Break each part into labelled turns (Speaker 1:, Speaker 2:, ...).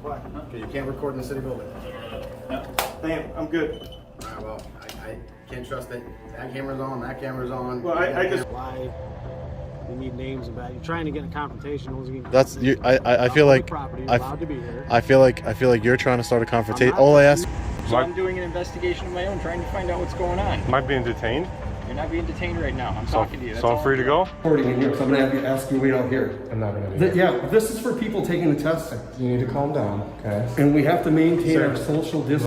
Speaker 1: Why?
Speaker 2: Because you can't record in the city building.
Speaker 1: Damn, I'm good.
Speaker 2: All right, well, I can't trust it. That camera's on, that camera's on.
Speaker 1: Well, I just...
Speaker 3: Why you need names about you're trying to get a confrontation.
Speaker 4: That's you. I feel like I feel like you're trying to start a confrontation. All I ask.
Speaker 5: So I'm doing an investigation of my own, trying to find out what's going on.
Speaker 6: Am I being detained?
Speaker 5: You're not being detained right now. I'm talking to you. That's
Speaker 6: so I'm free to go?
Speaker 7: Recording in here, so I'm going to have you ask you wait out here.
Speaker 6: I'm not going to do
Speaker 7: Yeah, this is for people taking the test.
Speaker 6: You need to calm down, okay?
Speaker 7: And we have to maintain our social distance.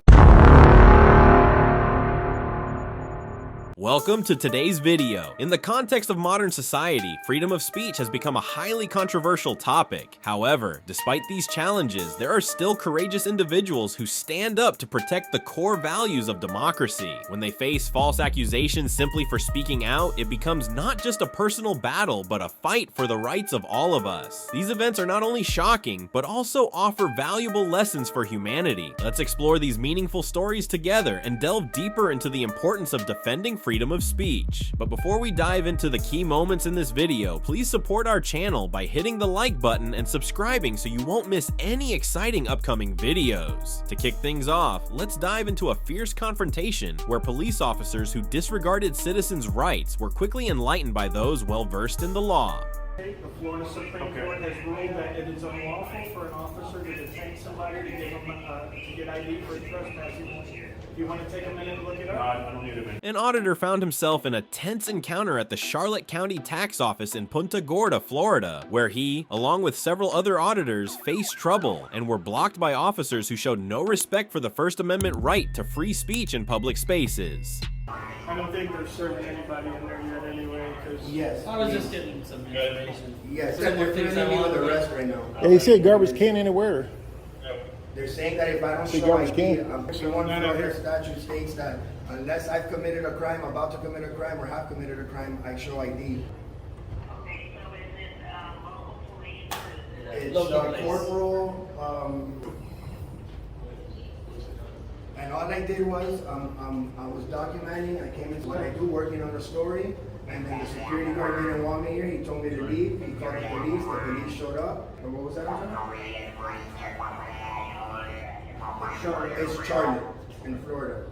Speaker 8: Welcome to today's video. In the context of modern society, freedom of speech has become a highly controversial topic. However, despite these challenges, there are still courageous individuals who stand up to protect the core values of democracy. When they face false accusations simply for speaking out, it becomes not just a personal battle, but a fight for the rights of all of us. These events are not only shocking, but also offer valuable lessons for humanity. Let's explore these meaningful stories together and delve deeper into the importance of defending freedom of speech. But before we dive into the key moments in this video, please support our channel by hitting the like button and subscribing so you won't miss any exciting upcoming videos. To kick things off, let's dive into a fierce confrontation where police officers who disregarded citizens' rights were quickly enlightened by those well-versed in the law.
Speaker 1: The Florida Supreme Court has ruled that it is unlawful for an officer to detain somebody to give them to get ID for trespassing. You want to take a minute and look it up? I don't need a minute.
Speaker 8: An auditor found himself in a tense encounter at the Charlotte County Tax Office in Punta Gorda, Florida, where he, along with several other auditors, faced trouble and were blocked by officers who showed no respect for the First Amendment right to free speech in public spaces.
Speaker 1: I don't think they're serving anybody in there yet anyway, because...
Speaker 9: Yes.
Speaker 3: I was just getting some information.
Speaker 9: Yes, they're filling me with arrest right now.
Speaker 10: Yeah, he said garbage can anywhere.
Speaker 9: They're saying that if I don't
Speaker 10: The
Speaker 9: show
Speaker 10: garbage
Speaker 9: ID,
Speaker 10: can.
Speaker 9: one Florida statute states that unless I've committed a crime, about to commit a crime, or have committed a crime, I show ID.
Speaker 11: Okay, so is it local police?
Speaker 9: It's corporal, and all I did was, I was documenting, I came in what I do, working on a story, and then the security guard didn't want me here, he told me to leave, he called the police showed up, and what was that? It's Charlotte, in Florida.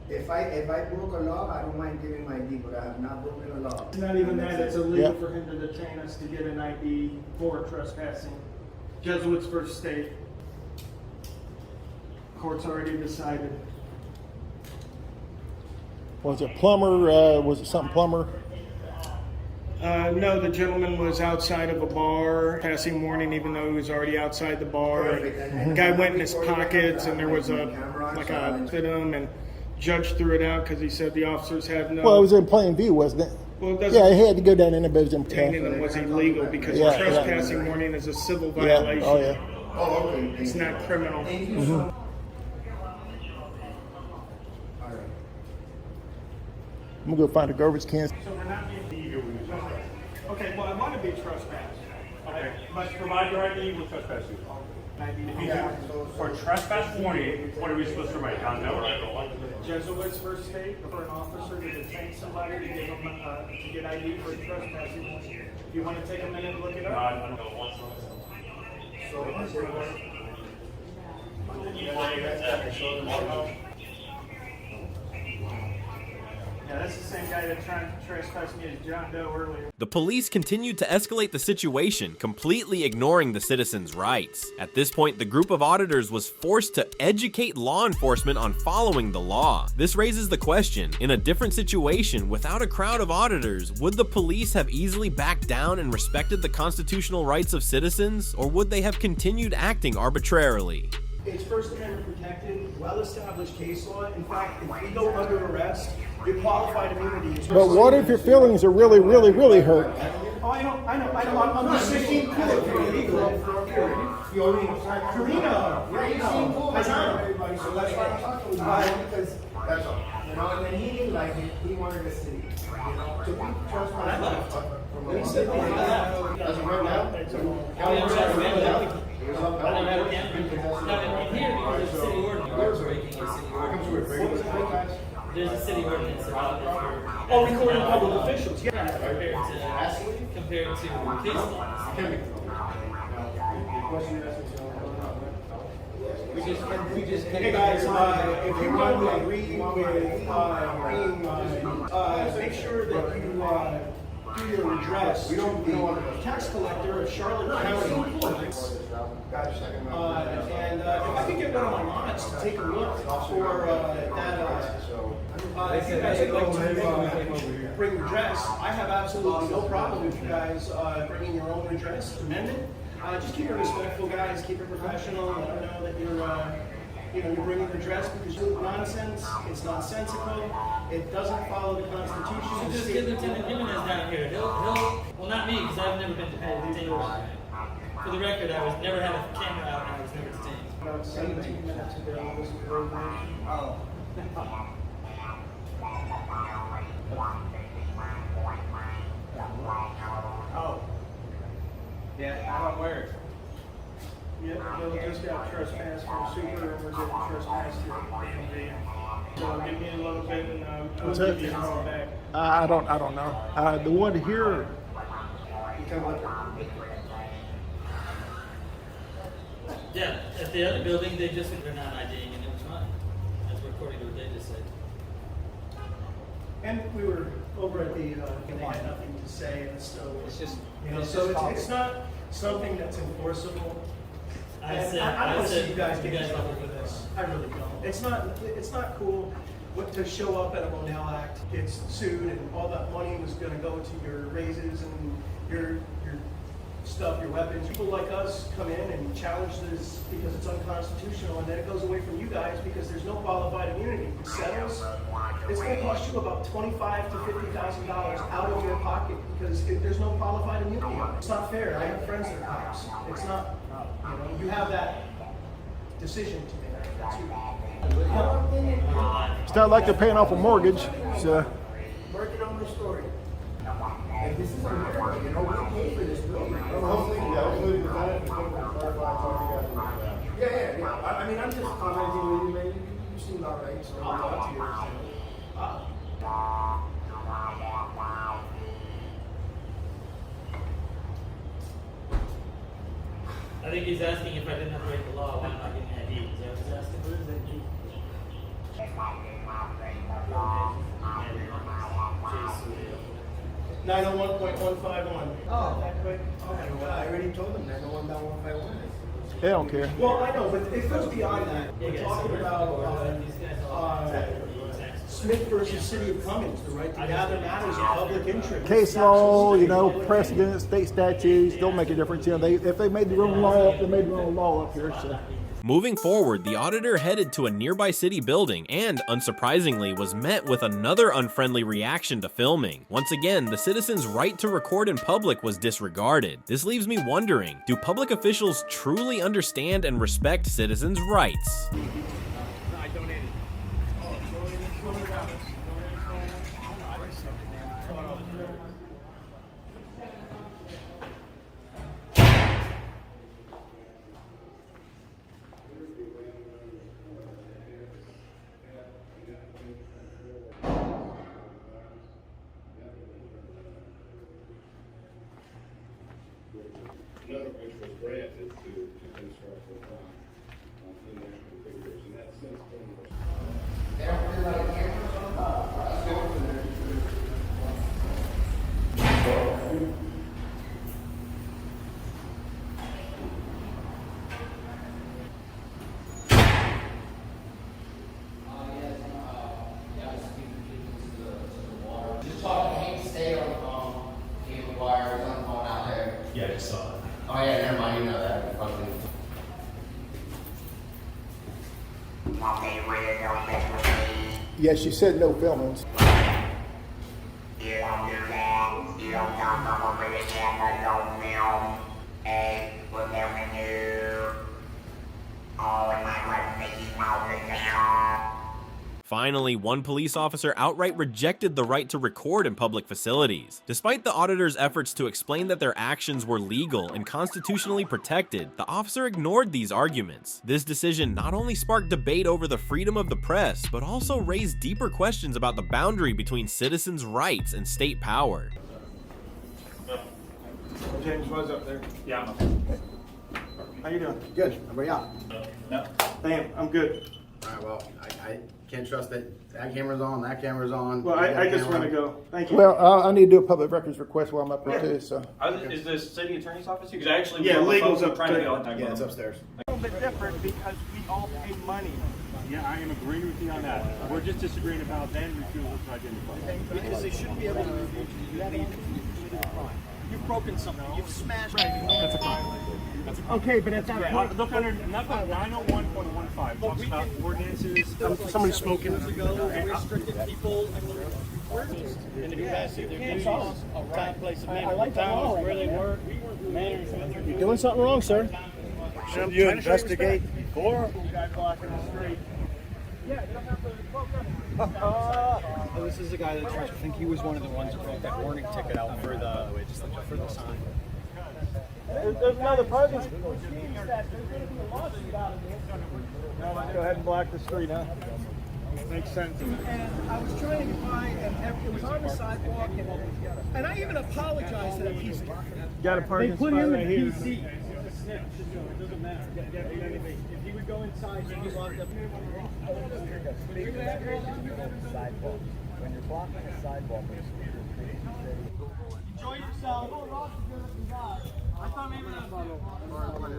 Speaker 9: If I broke a law, I don't mind giving my ID, but I have not broken a law.
Speaker 1: It's not even that, it's illegal for him to detain us to get an ID for trespassing. Jesuits versus state. Court's already decided.
Speaker 10: Was it plumber? Was it something plumber?
Speaker 1: No, the gentleman was outside of a bar, passing warning, even though he was already outside the bar. The guy went in his pockets, and there was a fit him, and judge threw it out because he said the officers had no.
Speaker 10: Well, it was in plain view, wasn't it?
Speaker 1: Well,
Speaker 10: yeah, he had to go down in there, but it was in
Speaker 1: detaining them was illegal because trespassing warning is a civil
Speaker 10: Yeah.
Speaker 1: violation.
Speaker 10: Oh yeah.
Speaker 9: Oh, okay.
Speaker 1: It's not criminal.
Speaker 10: I'm gonna go find a garbage can.
Speaker 1: So we're not being okay, well, I want to be trespassed.
Speaker 6: Okay, but provide your ID, we'll trespass you. For trespass warning, what are we supposed to write down? No?
Speaker 1: Jesuits versus state for an officer to detain somebody to give them to get ID for trespassing. You want to take a minute and look it up?
Speaker 6: I don't know.
Speaker 1: Yeah, that's the same guy that tried to trespass me as John Doe earlier.
Speaker 8: The police continued to escalate the situation, completely ignoring the citizens' rights. At this point, the group of auditors was forced to educate law enforcement on following the law. This raises the question, in a different situation, without a crowd of auditors, would the police have easily backed down and respected the constitutional rights of citizens, or would they have continued acting arbitrarily?
Speaker 12: It's First Amendment protected, well-established case law. In fact, if we go under arrest, your qualified immunity is...
Speaker 10: But what if your feelings are really, really, really hurt?
Speaker 12: Oh, I know. I'm not saying cool. Karina,
Speaker 9: I know everybody, so that's why I'm talking about because that's all. You know, and then he didn't like it, he wanted to see. You know, to be trespassed from a as of right now,
Speaker 3: There's a city ordinance about this.
Speaker 12: Oh, recording public officials, yeah.
Speaker 3: Compared to case laws.
Speaker 12: Hey guys, if you want to agree with being, make sure that you do your redress to the tax collector of Charlotte County. And if I could get one of my mods to take a look for that, if you guys would like to bring redress, I have absolutely no problem with you guys bringing your own redress, amend it. Just keep it respectful, guys. Keep it professional. Let them know that you're bringing redress because you're nonsense. It's nonsensical. It doesn't follow the Constitution.
Speaker 13: So just get Lieutenant Jimenez down here. He'll well, not me, because I've never been detained. For the record, I was never had a camera out and I was never detained.
Speaker 12: About 17 minutes ago, this was road. Oh. Oh.
Speaker 5: Yeah, I don't wear it.
Speaker 12: Yeah, Bill just got trespassed from super and we're getting trespassed here. So give me a little bit and I'll give you a call back.
Speaker 10: I don't know. The one here,
Speaker 13: Yeah, at the other building, they just were not IDing and it was fine. That's according to what they just said.
Speaker 12: And we were over at the, they had nothing to say and so it's just, so it's not something that's enforceable. I don't see you guys get in trouble for this. I really don't. It's not cool to show up at a Monell Act, get sued, and all that money was going to go to your raises and your stuff, your weapons. People like us come in and challenge this because it's unconstitutional, and then it goes away from you guys because there's no qualified immunity. It settles. It's going to cost you about $25,000 to $50,000 out of your pocket because there's no qualified immunity. It's not fair. I have friends that are cops. It's not. You have that decision to make. That's you.
Speaker 10: it's not like they're paying off a mortgage. So
Speaker 9: Working on my story. And this is America, we pay for this building. Hopefully the defendant can clarify, talk to you guys. Yeah. I mean, I'm just commenting with you, man. You seem all right, so I'll talk to you.
Speaker 13: I think he's asking if I didn't have to break the law, why am I getting ID? Is that what he's asking? What is that?
Speaker 12: 901.151.
Speaker 9: Oh, that quick? I already told them 901.151.
Speaker 10: they don't care.
Speaker 12: Well, I know, but it goes beyond that. We're talking about Smith versus City of Cummings, the right to gather matters of public interest.
Speaker 10: Case law, precedent, state statutes don't make a difference. If they made the wrong law, they made the wrong law up here. So.
Speaker 8: Moving forward, the auditor headed to a nearby city building and, unsurprisingly, was met with another unfriendly reaction to filming. Once again, the citizen's right to record in public was disregarded. This leaves me wondering, do public officials truly understand and respect citizens' rights?
Speaker 1: I donated.
Speaker 14: Another which was granted to construct the national figures, and that's since
Speaker 2: Just talking, stay on the phone, cable wires on the phone out there.
Speaker 6: Yeah, I just saw it.
Speaker 2: Oh yeah, never mind, you know that. Fucking.
Speaker 10: Yes, you said no filmings.
Speaker 11: You don't do that. You don't come over the camera, don't film. Hey, we're filming you. Oh, and I like Mickey Mouse in the car.
Speaker 8: Finally, one police officer outright rejected the right to record in public facilities. Despite the auditor's efforts to explain that their actions were legal and constitutionally protected, the officer ignored these arguments. This decision not only sparked debate over the freedom of the press, but also raised deeper questions about the boundary between citizens' rights and state power.
Speaker 1: James was up there.
Speaker 6: Yeah.
Speaker 1: How you doing?
Speaker 15: Good. How about
Speaker 1: No. Damn, I'm good.
Speaker 15: All right, well, I can't trust that camera's on, that camera's on.
Speaker 1: Well, I just want to go. Thank you.
Speaker 10: Well, I need to do a public records request while I'm up here too, so.
Speaker 6: Is the city attorney's office here? Because I actually
Speaker 1: legal's up
Speaker 6: trying to
Speaker 1: there.
Speaker 6: get
Speaker 15: Yeah, it's upstairs.
Speaker 1: A little bit different because we all pay money.
Speaker 6: Yeah, I am agreeing with you on that. We're just disagreeing about then refusal to identify.
Speaker 5: Because they shouldn't be able to review you. You committed a crime. You've broken something. You've smashed. That's a crime.
Speaker 1: Okay, but it's not.
Speaker 6: Yeah, look under 901.15. Talks about ordinances.
Speaker 1: Somebody's smoking.
Speaker 13: Restricted people. And the capacity of their duties, time, place, and manner. What time was, where they were, manners, what they're doing.
Speaker 10: You're doing something wrong, sir.
Speaker 1: Should you investigate before? Guy blocking the street. Yeah, you don't have to
Speaker 5: Oh, this is the guy that I think he was one of the ones who wrote that warning ticket out for the sign.
Speaker 1: There's another parking spot. There's going to be a lawsuit out of this. Go ahead and block the street, huh? Makes sense.
Speaker 12: And I was trying to find, and it was on the sidewalk, and I even apologized to that piece.
Speaker 1: Got a parking spot right here.
Speaker 12: PC. It doesn't matter. If he would go inside, he'd be locked up.
Speaker 16: Sidewalk. When you're blocking a sidewalk,
Speaker 12: Enjoy yourself.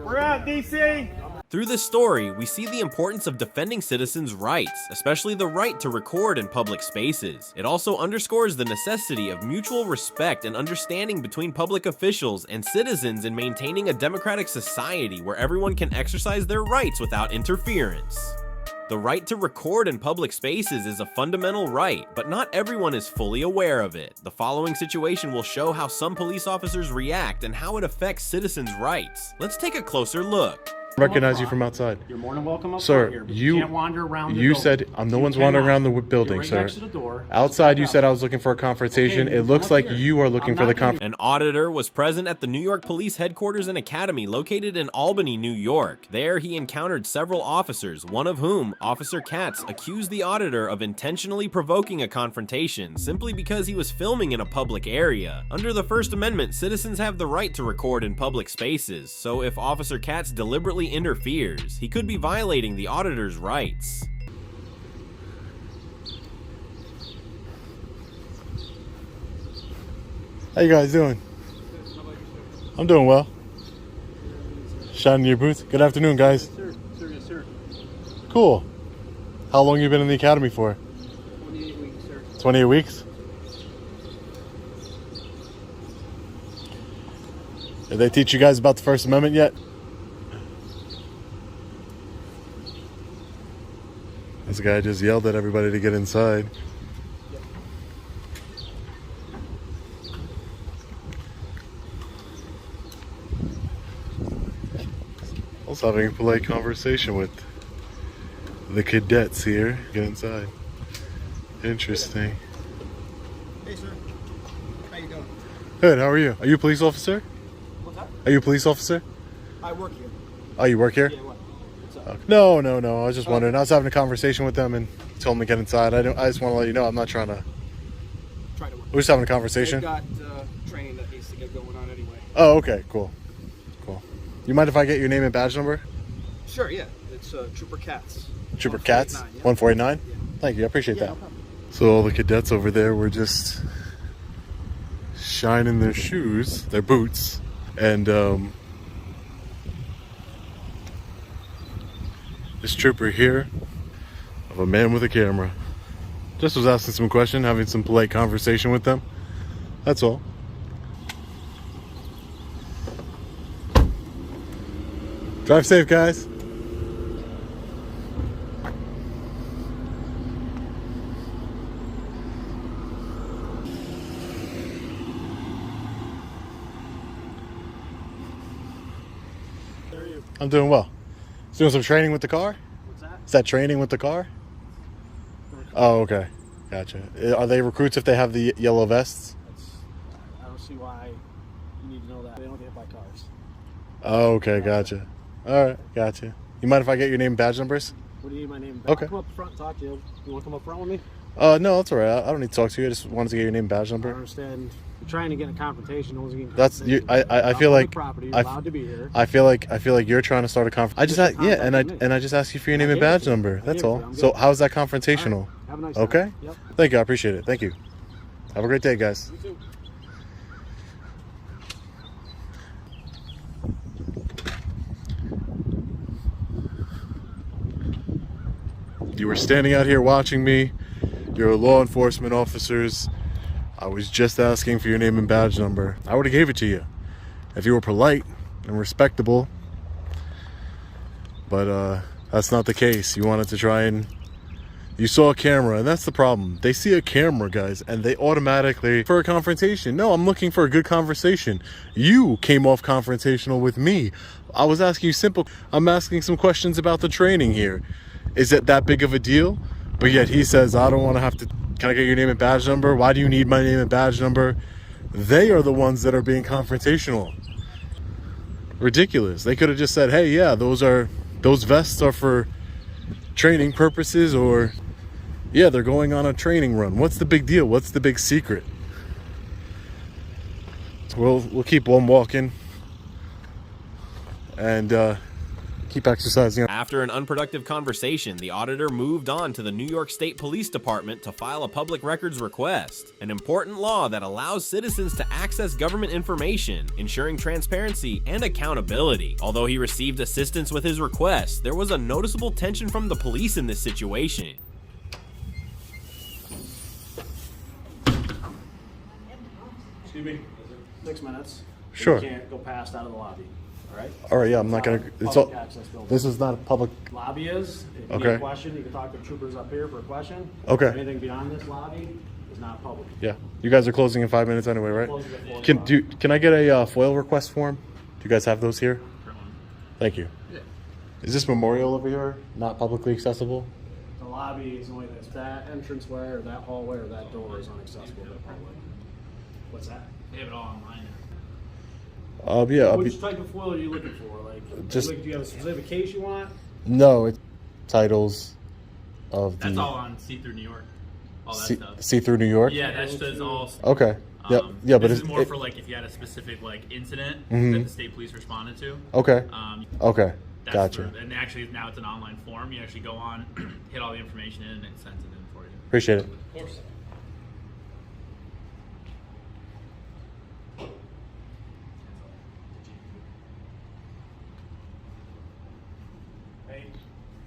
Speaker 1: We're out, DC.
Speaker 8: Through this story, we see the importance of defending citizens' rights, especially the right to record in public spaces. It also underscores the necessity of mutual respect and understanding between public officials and citizens in maintaining a democratic society where everyone can exercise their rights without interference. The right to record in public spaces is a fundamental right, but not everyone is fully aware of it. The following situation will show how some police officers react and how it affects citizens' rights. Let's take a closer look.
Speaker 4: Recognize you from outside.
Speaker 3: You're more than welcome up
Speaker 4: Sir,
Speaker 3: here, but
Speaker 4: you
Speaker 3: can't wander around the
Speaker 4: you
Speaker 3: building.
Speaker 4: said no one's wandering around the building,
Speaker 3: You're right
Speaker 4: sir.
Speaker 3: next to the door.
Speaker 4: Outside, you said I was looking for a confrontation.
Speaker 3: Okay,
Speaker 4: It looks
Speaker 3: come
Speaker 4: like
Speaker 3: up here.
Speaker 4: you are looking for the confrontation.
Speaker 8: An auditor was present at the New York Police Headquarters and Academy located in Albany, New York. There, he encountered several officers, one of whom, Officer Katz, accused the auditor of intentionally provoking a confrontation simply because he was filming in a public area. Under the First Amendment, citizens have the right to record in public spaces, so if Officer Katz deliberately interferes, he could be violating the auditor's rights.
Speaker 4: How you guys doing? I'm doing well. Shining your boots. Good afternoon, guys.
Speaker 5: Yes, sir.
Speaker 4: Cool. How long you been in the academy for?
Speaker 5: 28 weeks, sir.
Speaker 4: 28 weeks? Did they teach you guys about the First Amendment yet? This guy just yelled at everybody to get inside. I was having a polite conversation with the cadets here. Get inside. Interesting.
Speaker 5: Hey, sir. How you doing?
Speaker 4: Good, how are you? Are you a police officer?
Speaker 5: What's that?
Speaker 4: Are you a police officer?
Speaker 5: I work here.
Speaker 4: Oh, you work here?
Speaker 5: Yeah, what? What's up?
Speaker 4: No. I was just wondering. I was having a conversation with them and told them to get inside. I just want to let you know I'm not trying to. We're just having a conversation.
Speaker 5: They've got training that needs to get going on anyway.
Speaker 4: Oh, okay, cool. You mind if I get your name and badge number?
Speaker 5: Sure, yeah. It's Trooper Katz.
Speaker 4: Trooper Katz? 149? Yeah. Thank you, I appreciate that.
Speaker 5: No problem.
Speaker 4: So all the cadets over there were just shining their shoes, their boots, and this trooper here of a man with a camera just was asking some question, having some polite conversation with them. That's all. Drive safe, guys. I'm doing well. Doing some training with the car?
Speaker 3: What's that?
Speaker 4: Is that training with the car? Oh, okay. Gotcha. Are they recruits if they have the yellow vests?
Speaker 3: I don't see why you need to know that. They don't get hit by cars.
Speaker 4: Oh, okay. Gotcha. All right. Gotcha. You mind if I get your name and badge numbers?
Speaker 3: What do you need my name?
Speaker 4: Okay.
Speaker 3: Come up front and talk to you. You want to come up front with me?
Speaker 4: No, that's all right. I don't need to talk to you. I just wanted to get your name and badge
Speaker 3: I
Speaker 4: number.
Speaker 3: don't understand You're trying to get a confrontation. No one's getting
Speaker 4: That's you. I feel like
Speaker 3: property. You're allowed to be here.
Speaker 4: I feel like you're trying to start a and I just asked you for your name and badge number. That's all. So how is that confrontational?
Speaker 3: Have a nice
Speaker 4: Okay.
Speaker 3: time. Yep.
Speaker 4: Thank you. I appreciate it. Thank you. Have a great day, guys.
Speaker 3: You too.
Speaker 4: You were standing out here watching me. You're law enforcement officers. I was just asking for your name and badge number. I would have gave it to you if you were polite and respectable. But that's not the case. You wanted to try and you saw a camera, and that's the problem. They see a camera, guys, and they automatically for a confrontation. No, I'm looking for a good conversation. You came off confrontational with me. I was asking you simple. I'm asking some questions about the training here. Is it that big of a deal? But yet he says, I don't want to have to, can I get your name and badge number? Why do you need my name and badge number? They are the ones that are being confrontational. Ridiculous. They could have just said, hey, yeah, those vests are for training purposes, or yeah, they're going on a training run. What's the big deal? What's the big secret? We'll keep on walking and keep exercising.
Speaker 8: After an unproductive conversation, the auditor moved on to the New York State Police Department to file a public records request, an important law that allows citizens to access government information, ensuring transparency and accountability. Although he received assistance with his request, there was a noticeable tension from the police in this situation.
Speaker 3: Excuse me. 6 minutes.
Speaker 4: Sure.
Speaker 3: You can't go past out of the lobby. All right.
Speaker 4: All right. Yeah, I'm not gonna. It's all. This is not a public.
Speaker 3: Lobby is. If you
Speaker 4: Okay.
Speaker 3: need a question, you can talk to troopers up here for a question.
Speaker 4: Okay.
Speaker 3: Anything beyond this lobby is not public.
Speaker 4: Yeah. You guys are closing in 5 minutes anyway, right?
Speaker 3: Closing at 4
Speaker 4: Can I get a FOIL request form? Do you guys have those here? Thank you.
Speaker 3: Yeah.
Speaker 4: Is this memorial over here not publicly accessible?
Speaker 3: The lobby is only that entranceway or that hallway or that door is inaccessible to the public. What's that?
Speaker 13: They have it all online now.
Speaker 4: Yeah. I'll
Speaker 3: Which
Speaker 4: be,
Speaker 3: type of foil are you looking for? Like,
Speaker 4: Just-
Speaker 3: do you have a specific case you want?
Speaker 4: no, it's titles of
Speaker 13: That's
Speaker 4: the
Speaker 13: all on See-Through New York. All that stuff.
Speaker 4: See through New York.
Speaker 13: Yeah, that's just all.
Speaker 4: Okay. Yeah. Yeah, but
Speaker 13: this
Speaker 4: it's
Speaker 13: is more for like if you had a specific like incident that the state police responded to.
Speaker 4: Okay. Okay.
Speaker 13: That's
Speaker 4: Gotcha.
Speaker 13: and actually now it's an online form. You actually go on, hit all the information in, and it sends it in for you.
Speaker 4: Appreciate it.
Speaker 13: Of course.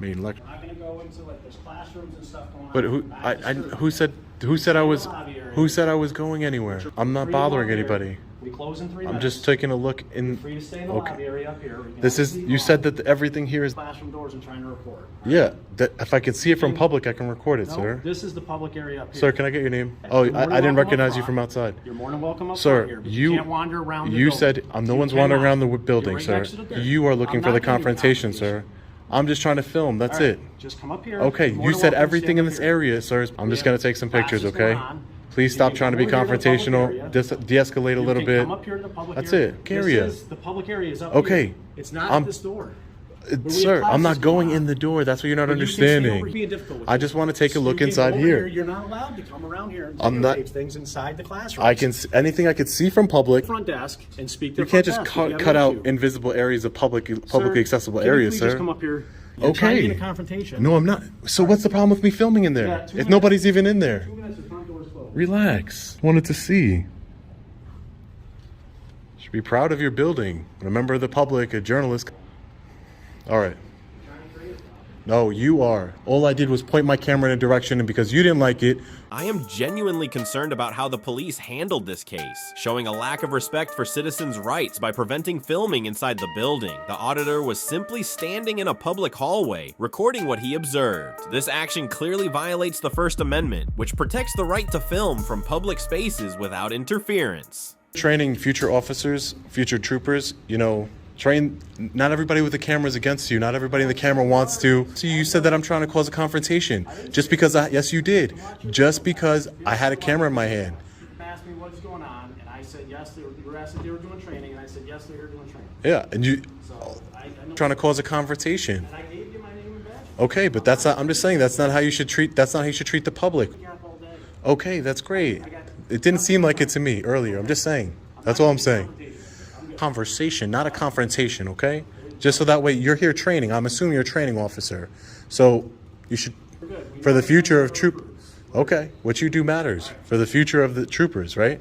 Speaker 4: Mean
Speaker 3: I'm not gonna go into like there's classrooms and stuff going on.
Speaker 4: But who said I was going anywhere? I'm not bothering anybody.
Speaker 3: We close in 3
Speaker 4: I'm
Speaker 3: minutes.
Speaker 4: just taking a look in.
Speaker 3: Free to stay in the lobby area up here. We can
Speaker 4: This
Speaker 3: only
Speaker 4: is
Speaker 3: see
Speaker 4: you said that everything here is.
Speaker 3: classroom doors and trying to report.
Speaker 4: Yeah, that if I could see it from public, I can record it,
Speaker 3: No,
Speaker 4: sir.
Speaker 3: this is the public area up here.
Speaker 4: Sir, can I get your name?
Speaker 3: You're
Speaker 4: Oh,
Speaker 3: more than
Speaker 4: I didn't
Speaker 3: welcome up
Speaker 4: recognize you
Speaker 3: front.
Speaker 4: from outside.
Speaker 3: You're more than welcome up
Speaker 4: Sir,
Speaker 3: front here, but you can't wander around the
Speaker 4: you
Speaker 3: building.
Speaker 4: said no
Speaker 3: You
Speaker 4: one's wandering
Speaker 3: cannot.
Speaker 4: around the building,
Speaker 3: You're right
Speaker 4: sir.
Speaker 3: next to the door.
Speaker 4: You are looking
Speaker 3: I'm
Speaker 4: for the
Speaker 3: not gonna give you
Speaker 4: confrontation, sir. I'm just trying to film. That's
Speaker 3: All right,
Speaker 4: it.
Speaker 3: Just come up here.
Speaker 4: Okay,
Speaker 3: You're more
Speaker 4: you
Speaker 3: than
Speaker 4: said
Speaker 3: welcome to
Speaker 4: everything
Speaker 3: stand
Speaker 4: in
Speaker 3: up
Speaker 4: this
Speaker 3: here.
Speaker 4: area, sir. I'm just gonna take some pictures,
Speaker 3: Classes
Speaker 4: okay?
Speaker 3: going on.
Speaker 4: Please
Speaker 3: You
Speaker 4: stop
Speaker 3: can
Speaker 4: trying to be
Speaker 3: come over here to the public
Speaker 4: confrontational.
Speaker 3: area.
Speaker 4: De-escalate a
Speaker 3: You
Speaker 4: little
Speaker 3: can
Speaker 4: bit.
Speaker 3: Come up here to the public
Speaker 4: That's
Speaker 3: area.
Speaker 4: it. Area.
Speaker 3: This is the public area is up
Speaker 4: Okay.
Speaker 3: here. It's not
Speaker 4: I'm-
Speaker 3: this door.
Speaker 4: Sir, I'm not going in the door. That's what you're not
Speaker 3: But you can stay over
Speaker 4: understanding.
Speaker 3: being difficult with
Speaker 4: I
Speaker 3: me.
Speaker 4: just want to take a
Speaker 3: You
Speaker 4: look
Speaker 3: can
Speaker 4: inside
Speaker 3: go over
Speaker 4: here.
Speaker 3: You're not allowed to come around here and
Speaker 4: I'm not-
Speaker 3: videotape things inside the classroom.
Speaker 4: I can anything I could see from public.
Speaker 3: Front desk and speak to
Speaker 4: You
Speaker 3: the
Speaker 4: can't
Speaker 3: front
Speaker 4: just
Speaker 3: desk if you have
Speaker 4: cut
Speaker 3: an
Speaker 4: out
Speaker 3: issue.
Speaker 4: invisible areas of publicly
Speaker 3: Sir,
Speaker 4: accessible
Speaker 3: can you
Speaker 4: areas,
Speaker 3: please
Speaker 4: sir.
Speaker 3: Just come up here. You're trying to
Speaker 4: Okay.
Speaker 3: get a confrontation.
Speaker 4: No, I'm not. So what's the problem with me filming in there?
Speaker 3: Yeah, 2
Speaker 4: if
Speaker 3: minutes.
Speaker 4: nobody's even in there?
Speaker 3: 2 minutes, the front door's closed.
Speaker 4: Relax. Wanted to see. Should be proud of your building. A member of the public, a journalist. All right. No, you are. All I did was point my camera in a direction, and because you didn't like it.
Speaker 8: I am genuinely concerned about how the police handled this case, showing a lack of respect for citizens' rights by preventing filming inside the building. The auditor was simply standing in a public hallway, recording what he observed. This action clearly violates the First Amendment, which protects the right to film from public spaces without interference.
Speaker 4: Training future officers, future troopers, train. Not everybody with the camera is against you. Not everybody in the camera wants to. So you said that I'm trying to cause a confrontation. Just because yes, you did. Just because I had a camera in my hand.
Speaker 3: You asked me what's going on, and I said yes. You were asked if they were doing training, and I said yes, they're here doing training.
Speaker 4: Yeah, and you
Speaker 3: So I know.
Speaker 4: trying to cause a confrontation.
Speaker 3: And I gave you my name and badge.
Speaker 4: Okay, but that's not. I'm just saying that's not how you should treat. That's not how you should treat the public. Okay, that's great. It didn't seem like it to me earlier. I'm just saying. That's all I'm saying. Conversation, not a confrontation, okay? Just so that way you're here training. I'm assuming you're a training officer. So you should, for the future of troop, okay, what you do matters for the future of the troopers, right?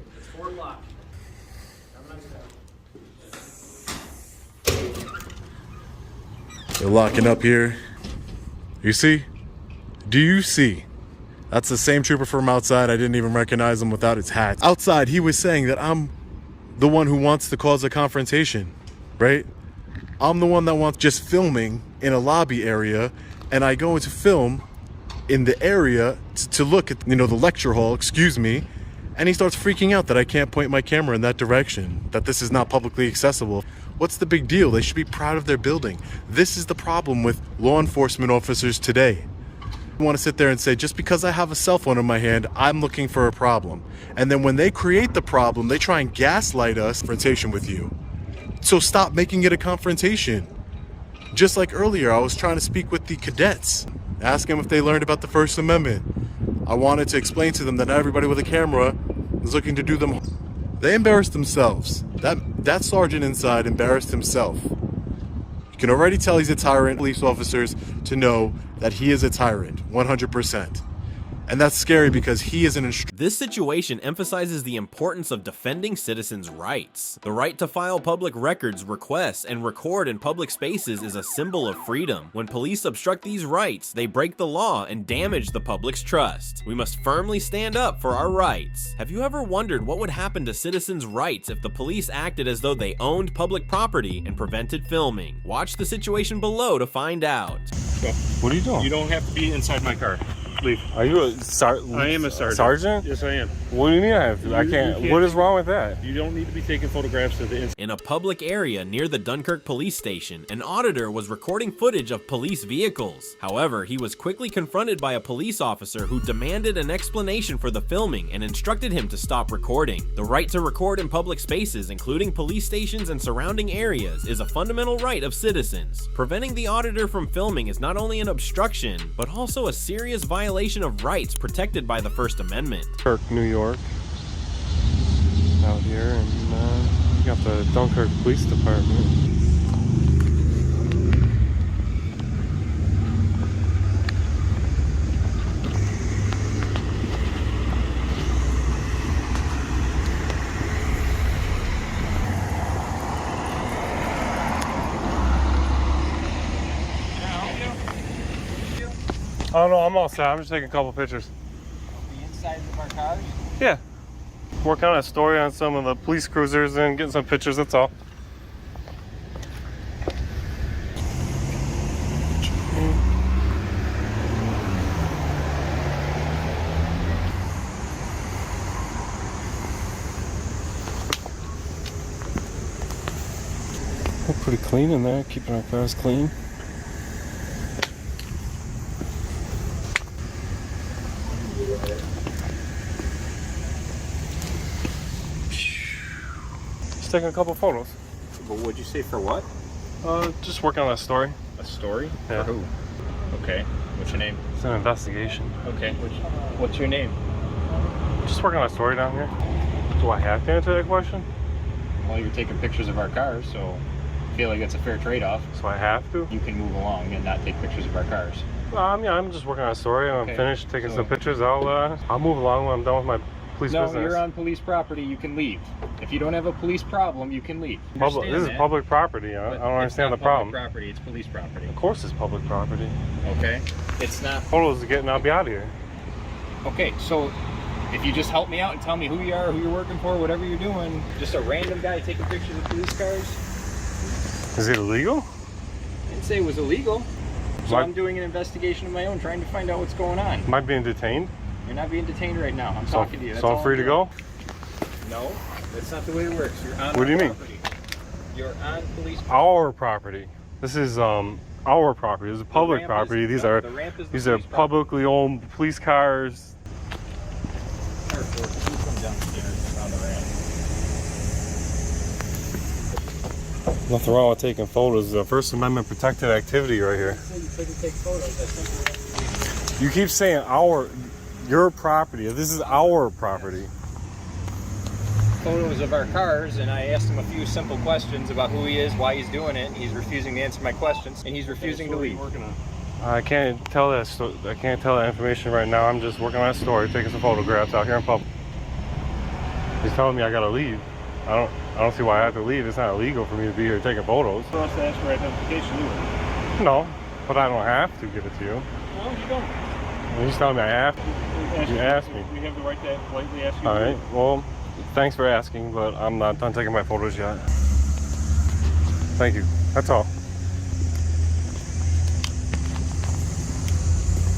Speaker 4: They're locking up here. You see? Do you see? That's the same trooper from outside. I didn't even recognize him without his hat. Outside, he was saying that I'm the one who wants to cause a confrontation, right? I'm the one that wants just filming in a lobby area, and I go into film in the area to look at, the lecture hall, excuse me, and he starts freaking out that I can't point my camera in that direction, that this is not publicly accessible. What's the big deal? They should be proud of their building. This is the problem with law enforcement officers today. I want to sit there and say, just because I have a cell phone in my hand, I'm looking for a problem. And then when they create the problem, they try and gaslight us. Confrontation with you. So stop making it a confrontation. Just like earlier, I was trying to speak with the cadets, ask them if they learned about the First Amendment. I wanted to explain to them that not everybody with a camera is looking to do them. They embarrassed themselves. That sergeant inside embarrassed himself. You can already tell he's a tyrant. Police officers to know that he is a tyrant, 100%. And that's scary because he is an instructor.
Speaker 8: This situation emphasizes the importance of defending citizens' rights. The right to file public records, requests, and record in public spaces is a symbol of freedom. When police obstruct these rights, they break the law and damage the public's trust. We must firmly stand up for our rights. Have you ever wondered what would happen to citizens' rights if the police acted as though they owned public property and prevented filming? Watch the situation below to find out.
Speaker 6: What are you doing? You don't have to be inside my car. Leave.
Speaker 14: Are you a sergeant?
Speaker 6: I am a sergeant.
Speaker 14: Sergeant?
Speaker 6: Yes, I am.
Speaker 14: What do you mean I have to? I can't. What is wrong with that?
Speaker 6: You don't need to be taking photographs of the incident.
Speaker 8: In a public area near the Dunkirk police station, an auditor was recording footage of police vehicles. However, he was quickly confronted by a police officer who demanded an explanation for the filming and instructed him to stop recording. The right to record in public spaces, including police stations and surrounding areas, is a fundamental right of citizens. Preventing the auditor from filming is not only an obstruction, but also a serious violation of rights protected by the First Amendment.
Speaker 14: Dunkirk, New York. Out here, and we got the Dunkirk Police Department. Oh no, I'm all set. I'm just taking a couple pictures.
Speaker 5: The inside of our cars?
Speaker 14: Yeah. Working on a story on some of the police cruisers and getting some pictures, that's all. We're pretty clean in there, keeping our cars clean. Taking a couple photos.
Speaker 5: But what'd you say for what?
Speaker 14: Just working on a story.
Speaker 5: A story?
Speaker 14: Yeah.
Speaker 5: For who? Okay. What's your name?
Speaker 14: It's an investigation.
Speaker 5: Okay. What's your name?
Speaker 14: Just working on a story down here. Do I have to answer that question?
Speaker 5: Well, you're taking pictures of our cars, so I feel like it's a fair trade-off.
Speaker 14: So I have to?
Speaker 5: You can move along and not take pictures of our cars.
Speaker 14: Yeah, I'm just working on a story, and I'm finished taking some pictures. I'll move along when I'm done with my police business.
Speaker 5: No, you're on police property. You can leave. If you don't have a police problem, you can leave.
Speaker 14: This is public property. I don't understand the problem.
Speaker 5: It's not public property. It's police property.
Speaker 14: Of course, it's public property.
Speaker 5: Okay. It's not.
Speaker 14: Photos are getting. I'll be out of here.
Speaker 5: Okay, so if you just help me out and tell me who you are, who you're working for, whatever you're doing, just a random guy taking pictures of police cars.
Speaker 14: Is it illegal?
Speaker 5: I didn't say it was illegal. So I'm doing an investigation of my own, trying to find out what's going on.
Speaker 14: Am I being detained?
Speaker 5: You're not being detained right now. I'm talking to you. That's
Speaker 14: so I'm free to go?
Speaker 5: No, that's not the way it works. You're on
Speaker 14: what do you
Speaker 5: property.
Speaker 14: Mean?
Speaker 5: You're on police property.
Speaker 14: Our property. This is our property. This is public property. These are publicly owned police cars. Nothing wrong with taking photos. First Amendment protected activity right here. You keep saying your property. This is our property.
Speaker 5: photos of our cars, and I asked him a few simple questions about who he is, why he's doing it, and he's refusing to answer my questions, and he's refusing to leave.
Speaker 14: I can't tell that. I can't tell that information right now. I'm just working on that story, taking some photographs out here in public. He's telling me I gotta leave. I don't see why I have to leave. It's not illegal for me to be here taking photos.
Speaker 6: For us to ask for identification either.
Speaker 14: No, but I don't have to give it to you.
Speaker 6: No, you don't.
Speaker 14: He's telling me I have to. You asked me.
Speaker 6: We have the right to politely ask you.
Speaker 14: All right. Well, thanks for asking, but I'm not done taking my photos yet. Thank you. That's all.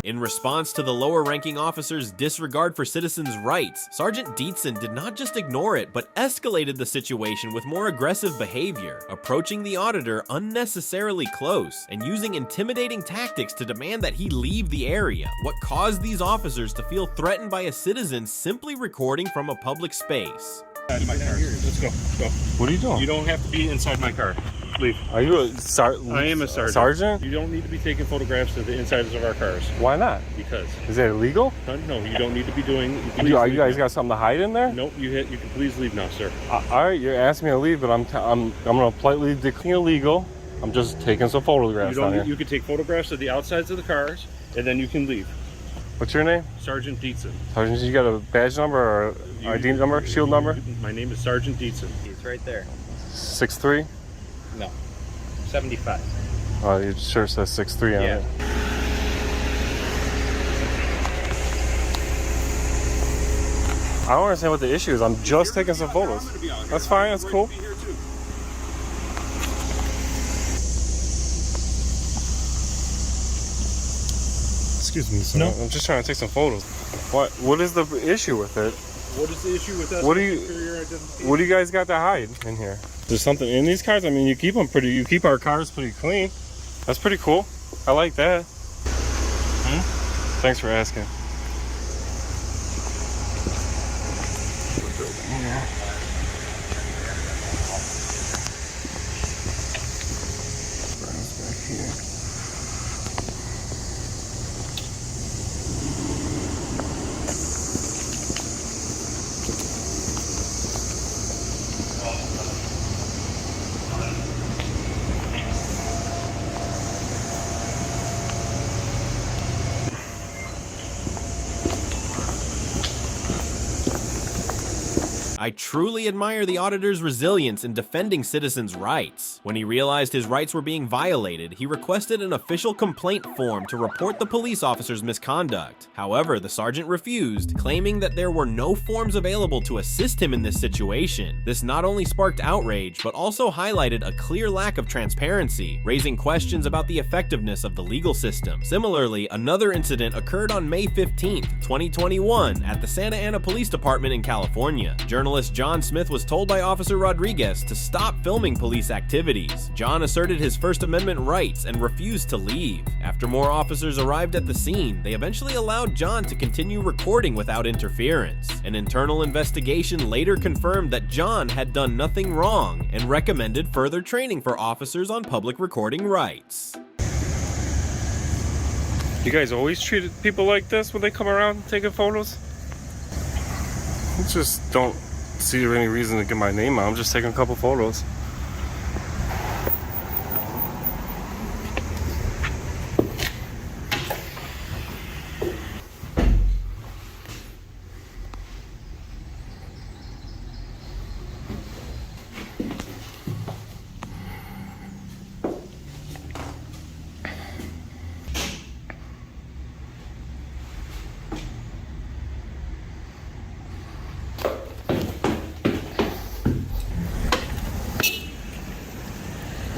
Speaker 8: In response to the lower-ranking officer's disregard for citizens' rights, Sergeant Dietzen did not just ignore it, but escalated the situation with more aggressive behavior, approaching the auditor unnecessarily close and using intimidating tactics to demand that he leave the area, what caused these officers to feel threatened by a citizen simply recording from a public space.
Speaker 6: Inside my car. Let's go. Go.
Speaker 14: What are you doing?
Speaker 6: You don't have to be inside my car. Leave.
Speaker 14: Are you a
Speaker 6: I am a sergeant.
Speaker 14: Sergeant?
Speaker 6: You don't need to be taking photographs of the insides of our cars.
Speaker 14: Why not?
Speaker 6: Because.
Speaker 14: Is that illegal?
Speaker 6: No, you don't need to be doing.
Speaker 14: Are you guys got something to hide in there?
Speaker 6: Nope. You can please leave now, sir.
Speaker 14: All right, you're asking me to leave, but I'm gonna politely decline illegal. I'm just taking some photographs down here.
Speaker 6: You can take photographs of the outsides of the cars, and then you can leave.
Speaker 14: What's your name?
Speaker 6: Sergeant Dietzen.
Speaker 14: Sergeant, you got a badge number or ID number, shield number?
Speaker 6: My name is Sergeant Dietzen.
Speaker 5: He's right there.
Speaker 14: 6'3"?
Speaker 5: No. 75.
Speaker 14: Oh, it sure says 6'3" on it. I don't understand what the issue is. I'm just taking some photos. That's fine. That's cool. Excuse me, sir. No. I'm just trying to take some photos. What is the issue with it?
Speaker 6: What is the issue with us?
Speaker 14: What do you guys got to hide in here? There's something in these cars? I mean, you keep our cars pretty clean. That's pretty cool. I like that. Thanks for asking.
Speaker 8: I truly admire the auditor's resilience in defending citizens' rights. When he realized his rights were being violated, he requested an official complaint form to report the police officer's misconduct. However, the sergeant refused, claiming that there were no forms available to assist him in this situation. This not only sparked outrage, but also highlighted a clear lack of transparency, raising questions about the effectiveness of the legal system. Similarly, another incident occurred on May 15th, 2021 at the Santa Ana Police Department in California. Journalist John Smith was told by Officer Rodriguez to stop filming police activities. John asserted his First Amendment rights and refused to leave. After more officers arrived at the scene, they eventually allowed John to continue recording without interference. An internal investigation later confirmed that John had done nothing wrong and recommended further training for officers on public recording rights.
Speaker 14: You guys always treat people like this when they come around taking photos? I just don't see any reason to get my name out. I'm just taking a couple photos.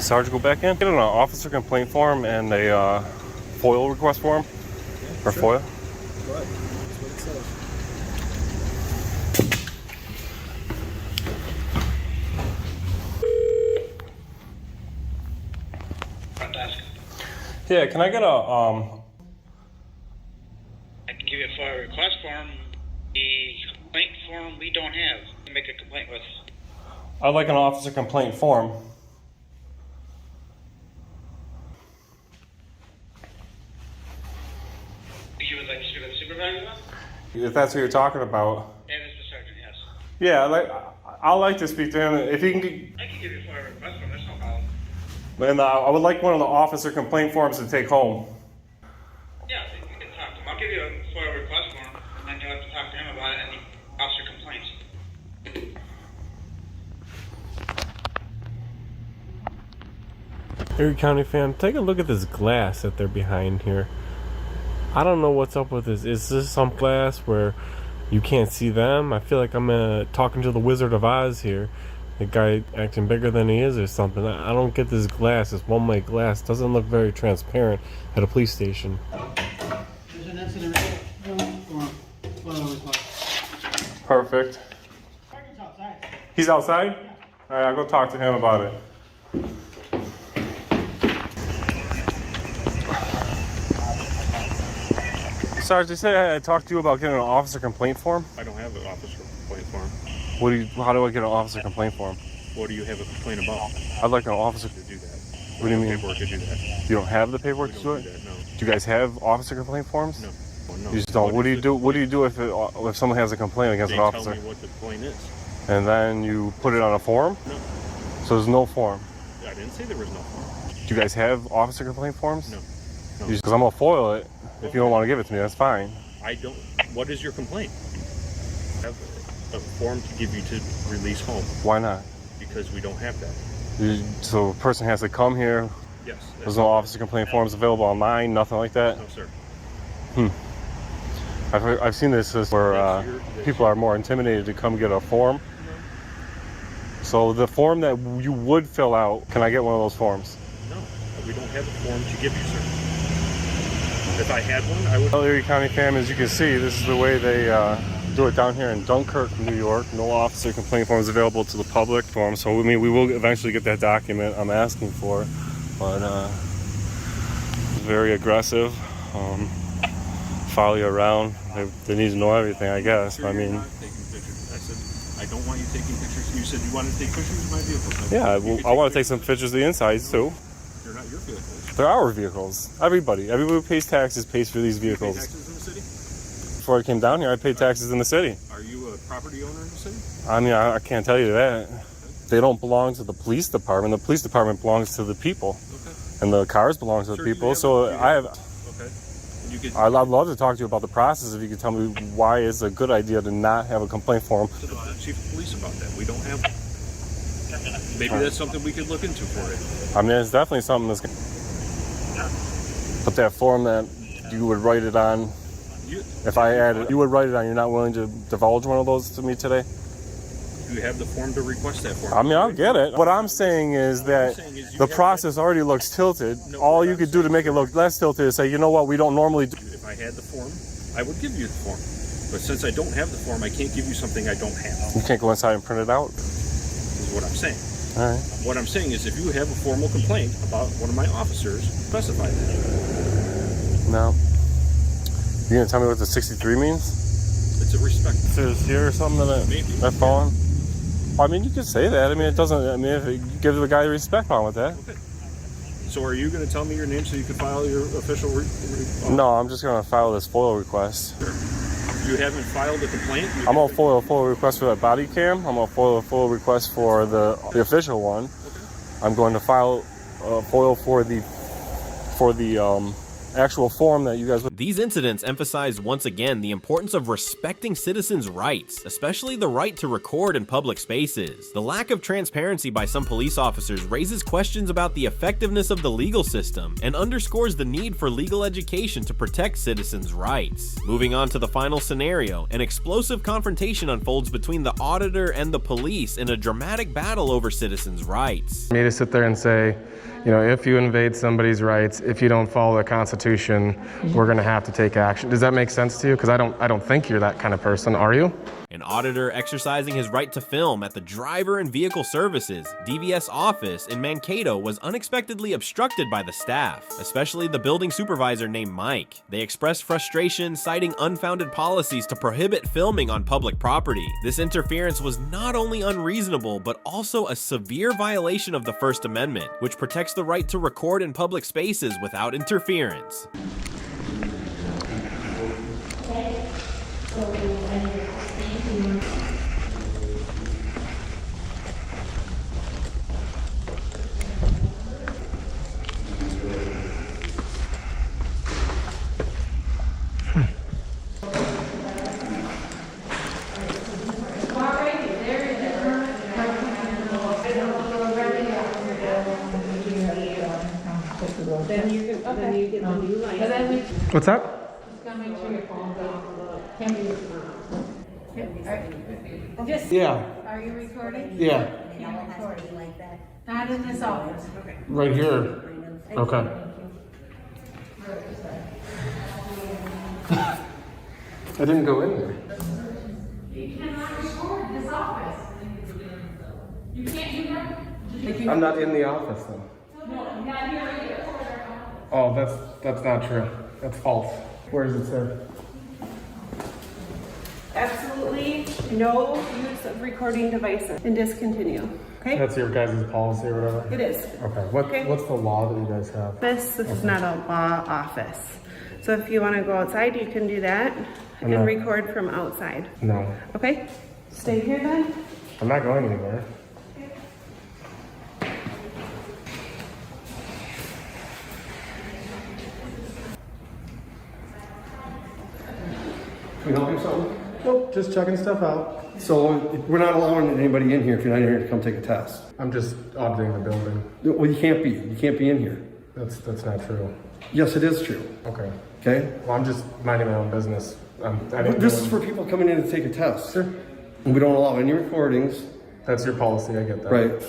Speaker 14: Sergeant, go back in. Get an officer complaint form and a FOIL request form. Or FOIL.
Speaker 3: Go ahead. That's what it says.
Speaker 14: Yeah, can I get a
Speaker 17: I can give you a FOIL request form. The complaint form we don't have to make a complaint with.
Speaker 14: I'd like an officer complaint form.
Speaker 17: You would like to speak with the supervisor?
Speaker 14: If that's what you're talking about.
Speaker 17: That is the sergeant, yes.
Speaker 14: Yeah, I'd like to speak to him. If he can,
Speaker 17: I can give you a FOIA request form, there's no problem.
Speaker 14: and I would like one of the officer complaint forms to take home.
Speaker 17: Yeah, you can talk to him. I'll give you a FOIA request form, and then you'll have to talk to him about any officer complaints.
Speaker 14: Erie County fam, take a look at this glass that they're behind here. I don't know what's up with this. Is this some glass where you can't see them? I feel like I'm talking to the Wizard of Oz here. The guy acting bigger than he is or something. I don't get this glass. This one-way glass doesn't look very transparent at a police station.
Speaker 12: There's an incident report or FOIA request.
Speaker 14: Perfect. He's outside? All right, I'll go talk to him about it. Sarge, they said I talked to you about getting an officer complaint form.
Speaker 6: I don't have an officer complaint form.
Speaker 14: How do I get an officer complaint form?
Speaker 6: What do you have a complaint about?
Speaker 14: I'd like an officer
Speaker 6: To do that.
Speaker 14: What do you mean?
Speaker 6: Paperwork to do that.
Speaker 14: You don't have the paperwork to do it?
Speaker 6: Do that, no.
Speaker 14: Do you guys have officer complaint forms?
Speaker 6: No. Well, no.
Speaker 14: You just don't. What do you do? What do you do if someone has a complaint against
Speaker 6: They
Speaker 14: an officer?
Speaker 6: tell me what the complaint is.
Speaker 14: And then you put it on a form?
Speaker 6: No.
Speaker 14: So there's no form.
Speaker 6: I didn't say there was no form.
Speaker 14: Do you guys have officer complaint forms?
Speaker 6: No.
Speaker 14: Because I'm gonna foil it. If you don't want to give it to me, that's fine.
Speaker 6: I don't. What is your complaint? I have a form to give you to release home.
Speaker 14: Why not?
Speaker 6: Because we don't have that.
Speaker 14: So a person has to come here.
Speaker 6: Yes.
Speaker 14: There's no officer complaint forms available online. Nothing like that.
Speaker 6: No, sir.
Speaker 14: I've seen this where people are more intimidated to come get a form. So the form that you would fill out, can I get one of those forms?
Speaker 6: No, we don't have a form to give you, sir. If I had one, I would.
Speaker 14: Well, Erie County fam, as you can see, this is the way they do it down here in Dunkirk, New York. No officer complaint forms available to the public form. So I mean, we will eventually get that document I'm asking for, but it's very aggressive. Follow you around. They need to know everything, I guess.
Speaker 6: Sir,
Speaker 14: I mean,
Speaker 6: you're not taking pictures. I said I don't want you taking pictures. You said you wanted to take pictures of my vehicles.
Speaker 14: yeah, I want to take some pictures of the insides too.
Speaker 6: They're not your vehicles.
Speaker 14: They're our vehicles. Everybody who pays taxes pays for these vehicles.
Speaker 6: You pay taxes in the city?
Speaker 14: Before I came down here, I paid taxes in the city.
Speaker 6: Are you a property owner in the city?
Speaker 14: I mean, I can't tell you that. They don't belong to the police department. The police department belongs to the people.
Speaker 6: Okay.
Speaker 14: And the cars belong to the people. So I have...
Speaker 6: Okay. And you
Speaker 14: I'd love to talk to you about the process if you could tell me why it's a good idea to not have a complaint form.
Speaker 6: to the chief of police about that. We don't have one. Maybe that's something we could look into for it.
Speaker 14: I mean, it's definitely something that's... But that form that you would write it on, if I added, you would write it on, you're not willing to divulge one of those to me today?
Speaker 6: You have the form to request that form.
Speaker 14: I mean, I'll get it. What I'm saying is that the process already looks tilted. All you could do to make it look less tilted is say, you know what, we don't normally do.
Speaker 6: If I had the form, I would give you the form. But since I don't have the form, I can't give you something I don't have.
Speaker 14: You can't go inside and print it out?
Speaker 6: Is what I'm saying.
Speaker 14: All right.
Speaker 6: What I'm saying is if you have a formal complaint about one of my officers, specify that.
Speaker 14: No. You gonna tell me what the 63 means?
Speaker 6: It's a respect.
Speaker 14: Is here or something that fallen? Well, I mean, you could say that. I mean, it doesn't. I mean, if it gives the guy respect on with that.
Speaker 6: Okay. So are you going to tell me your name so you can file your official?
Speaker 14: No, I'm just gonna file this FOIL request.
Speaker 6: You haven't filed a complaint.
Speaker 14: I'm gonna FOIL a FOIL request for that body cam. I'm gonna FOIL a FOIL request for the official one. Okay. I'm going to file a FOIL for the actual form that you guys would.
Speaker 8: These incidents emphasize once again the importance of respecting citizens' rights, especially the right to record in public spaces. The lack of transparency by some police officers raises questions about the effectiveness of the legal system and underscores the need for legal education to protect citizens' rights.Moving on to the final scenario, an explosive confrontation unfolds between the auditor and the police in a dramatic battle over citizens' rights.
Speaker 14: For me to sit there and say, you know, if you invade somebody's rights, if you don't follow the Constitution, we're going to have to take action. Does that make sense to you? Because I don't think you're that kind of person, are you?
Speaker 8: An auditor exercising his right to film at the Driver and Vehicle Services (DVS) office in Mankato was unexpectedly obstructed by the staff, especially the building supervisor named Mike. They expressed frustration, citing unfounded policies to prohibit filming on public property. This interference was not only unreasonable, but also a severe violation of the First Amendment, which protects the right to record in public spaces without interference.
Speaker 18: Then you can, then you get the new license.
Speaker 7: What's that?
Speaker 18: Just gotta make sure your phone goes to the Just.
Speaker 7: Yeah.
Speaker 18: Are you recording?
Speaker 7: Yeah.
Speaker 18: Can't record it like that. Not in this office. Okay.
Speaker 7: Right here. Okay. I didn't go in there.
Speaker 18: You cannot record in this office. You can't do that.
Speaker 7: I'm not in the office though.
Speaker 18: No, I'm not here either.
Speaker 7: Oh, that's not true. That's false. Where does it say?
Speaker 18: Absolutely no use of recording devices and discontinue. Okay?
Speaker 7: That's your guys' policy or whatever?
Speaker 18: It is.
Speaker 7: Okay. What's the law that you guys have?
Speaker 18: This is not a law office. So if you want to go outside, you can do that
Speaker 7: I'm
Speaker 18: and
Speaker 7: not-
Speaker 18: record from outside.
Speaker 7: No.
Speaker 18: Okay? Stay here then.
Speaker 7: I'm not going anywhere. Can we help you with something? Nope, just checking stuff out. So we're not allowing anybody in here if you're not in here to come take a test. I'm just auditing the building. Well, you can't be. You can't be in here. That's not true. Yes, it is true. Okay. Okay? Well, I'm just minding my own business. This is for people coming in to take a test. Sure. And we don't allow any recordings. That's your policy, I get that. Right.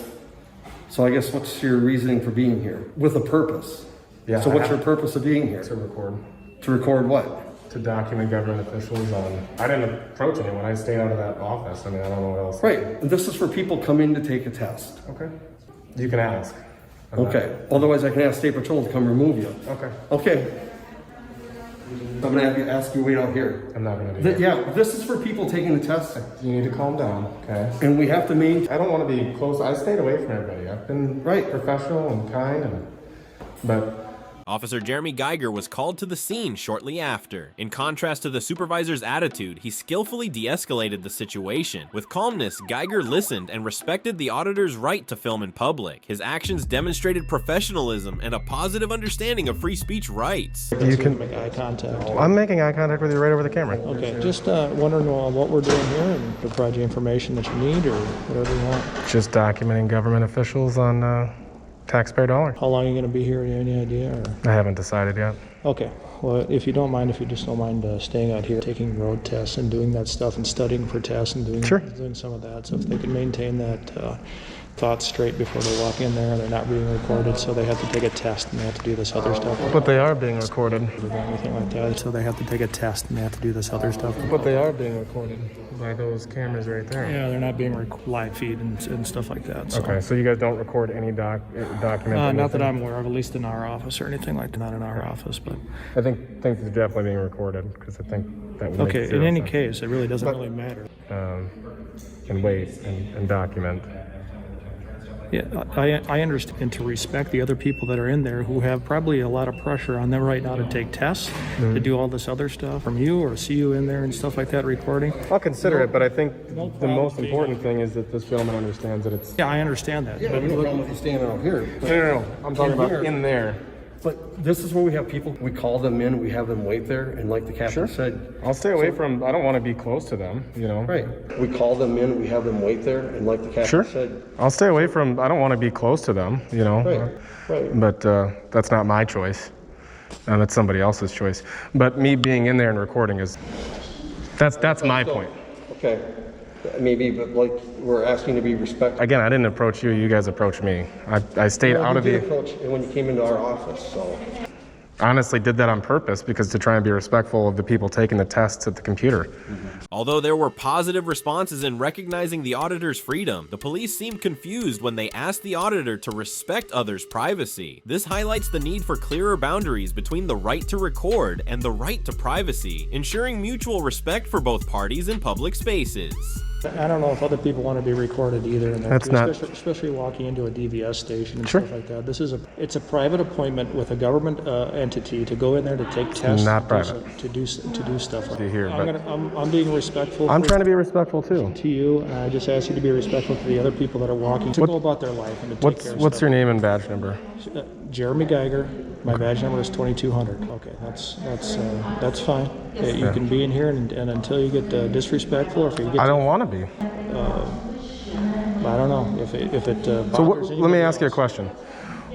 Speaker 7: So I guess what's your reasoning for being here? With a purpose. Yeah. So what's your purpose of being here? To record. To record what? To document government officials on... I didn't approach anyone. I stayed out of that office. I mean, I don't know what else. Right. And this is for people coming to take a test. Okay. You can ask. Okay. Otherwise, I can ask State Patrol to come remove you. Okay. Okay. I'm going to have you ask you wait out here. I'm not going to do that. Yeah, this is for people taking the test. You need to calm down, okay? And we have to maintain... I don't want to be close. I stayed away from everybody. I've been professional and kind, but...
Speaker 8: Officer Jeremy Geiger was called to the scene shortly after. In contrast to the supervisor's attitude, he skillfully de-escalated the situation. With calmness, Geiger listened and respected the auditor's right to film in public. His actions demonstrated professionalism and a positive understanding of free speech rights.
Speaker 19: You can make eye contact.
Speaker 14: I'm making eye contact with you right over the camera.
Speaker 19: Okay, just wondering what we're doing here and provide you information that you need or whatever you want.
Speaker 14: Just documenting government officials on taxpayer dollars.
Speaker 19: How long are you going to be here? Any idea? Or?
Speaker 14: I haven't decided yet.
Speaker 19: Okay. Well, if you just don't mind staying out here, taking road tests and doing that stuff and studying for tests and doing some of that. So if they can maintain that thought straight before they walk in there, they're not being recorded, so they have to take a test and they have to do this other stuff.
Speaker 14: But they are being recorded.
Speaker 19: Or anything like that. So they have to take a test and they have to do this other stuff.
Speaker 14: But they are being recorded by those cameras right there.
Speaker 19: Yeah, they're not being live feed and stuff like that. So.
Speaker 14: Okay, so you guys don't record any document?
Speaker 19: Not that I'm aware of, at least in our office or anything like that. Not in our office, but...
Speaker 14: I think they're definitely being recorded because I think that would make
Speaker 19: Okay, in any case, it really doesn't really matter.
Speaker 14: And wait and document.
Speaker 19: Yeah, I understand, and to respect the other people that are in there who have probably a lot of pressure on them right now to take tests, to do all this other stuff from you or see you in there and stuff like that recording.
Speaker 14: I'll consider it, but I think the most important thing is that this gentleman understands that it's...
Speaker 19: Yeah, I understand that.
Speaker 7: Yeah, but no problem with you standing out here.
Speaker 14: No. I'm talking about in there.
Speaker 7: But this is where we have people, we call them in, we have them wait there, and like the captain said...
Speaker 14: I'll stay away from, I don't want to be close to them, you know?
Speaker 7: Right. We call them in, we have them wait there, and like the captain said...
Speaker 14: I'll stay away from, I don't want to be close to them, you know?
Speaker 7: Right.
Speaker 14: But that's not my choice. And that's somebody else's choice. But me being in there and recording is, that's my point.
Speaker 7: Okay. Maybe, but like, we're asking to be respectful.
Speaker 14: Again, I didn't approach you, you guys approached me. I stayed out of the...
Speaker 7: You did approach when you came into our office, so...
Speaker 14: I honestly did that on purpose because to try and be respectful of the people taking the tests at the computer.
Speaker 8: Although there were positive responses in recognizing the auditor's freedom, the police seemed confused when they asked the auditor to respect others' privacy. This highlights the need for clearer boundaries between the right to record and the right to privacy, ensuring mutual respect for both parties in public spaces.
Speaker 19: I don't know if other people want to be recorded either, in there, especially walking into a DVS station and stuff like that. It's a private appointment with a government entity to go in there to take tests.
Speaker 14: Not private.
Speaker 19: To do stuff. Like
Speaker 14: Here,
Speaker 19: I'm being respectful.
Speaker 14: I'm trying to be respectful too.
Speaker 19: To you, and I just ask you to be respectful to the other people that are walking to go about their life and to take care of
Speaker 14: What's
Speaker 19: stuff.
Speaker 14: your name and badge number?
Speaker 19: Jeremy Geiger. My badge number is 2200. Okay, that's fine. You can be in here, and until you get disrespectful, or if you get...
Speaker 14: I don't want to be.
Speaker 19: I don't know if it bothers
Speaker 14: So let me ask you a question.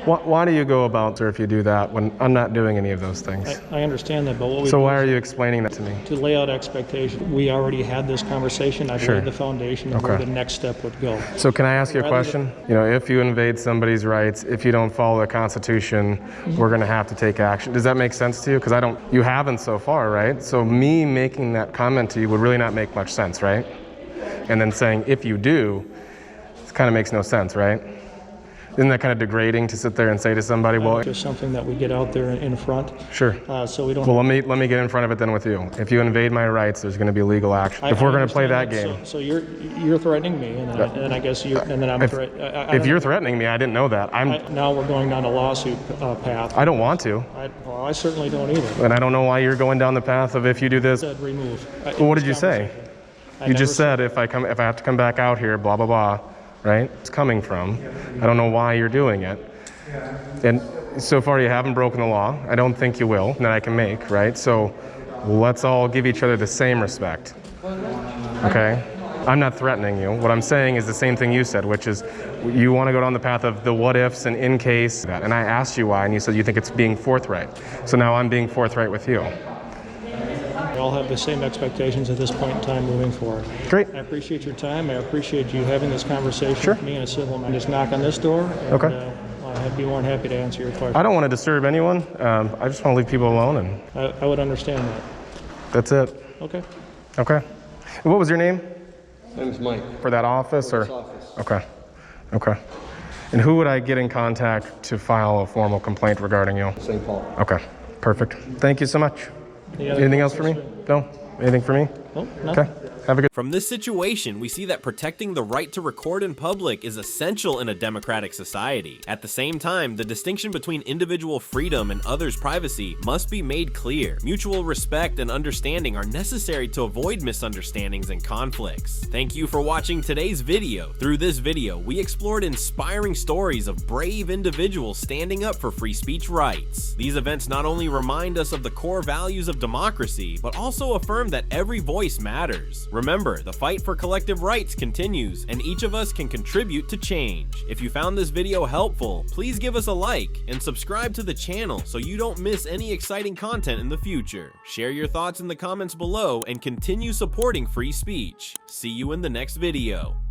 Speaker 7: Why do you go about, sir, if you do that when I'm not doing any of those things?
Speaker 19: I understand that, but what we
Speaker 7: So
Speaker 19: do
Speaker 7: why
Speaker 19: is
Speaker 7: are you explaining that to me?
Speaker 19: to lay out expectations. We already had this conversation. I've
Speaker 7: Sure.
Speaker 19: laid the foundation of where
Speaker 7: Okay.
Speaker 19: the next step would go.
Speaker 7: So can I ask you a
Speaker 19: Rather
Speaker 7: question? You know, if you invade somebody's rights, if you don't follow the Constitution, we're going to have to take action. Does that make sense to you? Because you haven't so far, right? So me making that comment to you would really not make much sense, right? And then saying, if you do, it kind of makes no sense, right? Isn't that kind of degrading to sit there and say to somebody, well,
Speaker 19: Just something that we get out there in front.
Speaker 7: Sure.
Speaker 19: So we don't.
Speaker 7: Well, let me get in front of it then with you. If you invade my rights, there's going to be legal action. If we're going to play that game.
Speaker 19: So you're threatening me, and then I guess I'm
Speaker 7: If you're threatening me, I didn't know that.
Speaker 19: Now we're going down a lawsuit path.
Speaker 7: I don't want to.
Speaker 19: I certainly don't either.
Speaker 7: And I don't know why you're going down the path of if you do this.
Speaker 19: Said remove.
Speaker 7: Well, what did you say? You just said if I have to come back out here, blah blah blah, right? It's coming from. I don't know why you're doing it. And so far you haven't broken the law. I don't think you will, that I can make, right? So let's all give each other the same respect. Okay? I'm not threatening you. What I'm saying is the same thing you said, which is you want to go down the path of the what ifs and in case. And I asked you why, and you said you think it's being forthright. So now I'm being forthright with you.
Speaker 19: We all have the same expectations at this point in time moving forward.
Speaker 7: Great.
Speaker 19: I appreciate your time. I appreciate you having this conversation with me in a civil manner. Just knock on this door. And,
Speaker 7: Okay.
Speaker 19: I'd be more than happy to answer your question.
Speaker 7: I don't want to disturb anyone. I just want to leave people alone, and
Speaker 19: I would understand that.
Speaker 7: that's it.
Speaker 19: Okay.
Speaker 7: Okay. What was your name?
Speaker 20: My name's Mike.
Speaker 7: For that office, or?
Speaker 20: This office.
Speaker 7: Okay. Okay. And who would I get in contact to file a formal complaint regarding you?
Speaker 20: St. Paul.
Speaker 7: Okay. Perfect. Thank you so much. Anything else for me? No? Anything for me?
Speaker 19: Nope. Nothing.
Speaker 7: Okay. Have a good.
Speaker 8: From this situation, we see that protecting the right to record in public is essential in a democratic society. At the same time, the distinction between individual freedom and others' privacy must be made clear. Mutual respect and understanding are necessary to avoid misunderstandings and conflicts. Thank you for watching today's video. Through this video, we explored inspiring stories of brave individuals standing up for free speech rights. These events not only remind us of the core values of democracy, but also affirm that every voice matters. Remember, the fight for collective rights continues, and each of us can contribute to change. If you found this video helpful, please give us a like and subscribe to the channel so you don't miss any exciting content in the future. Share your thoughts in the comments below and continue supporting free speech. See you in the next video.